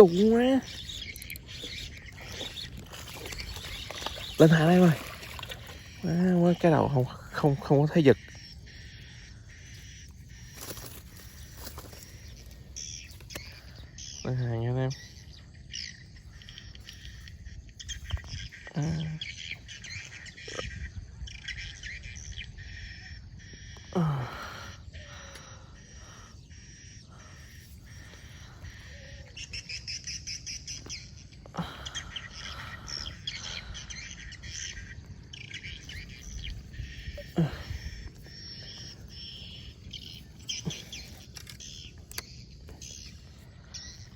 đụng quá. Lên hạ đây rồi. Cái đầu không có thấy giật. Lên hạ nha anh em.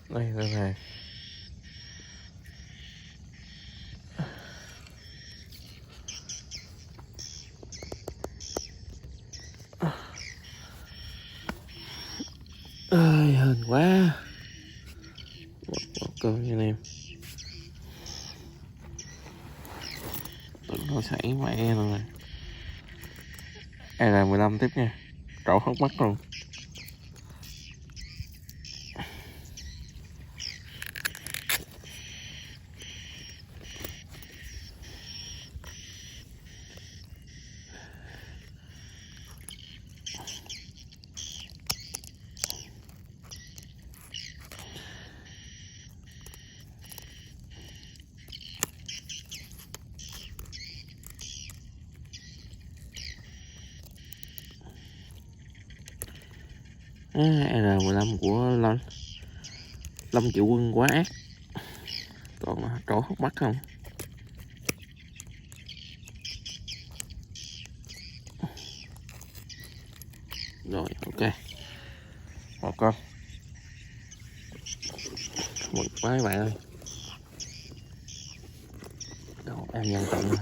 Đây này. Ơi hên quá. Một con nha anh em. Tụi nó xảy mẹ rồi. R15 tiếp nha. Trổ hốc mắt luôn. R15 của Lâm Triệu Quân quá ác. Còn trổ hốc mắt không. Rồi ok. Một con. Mừng quá các bạn ơi. Đâu em nhân tận rồi.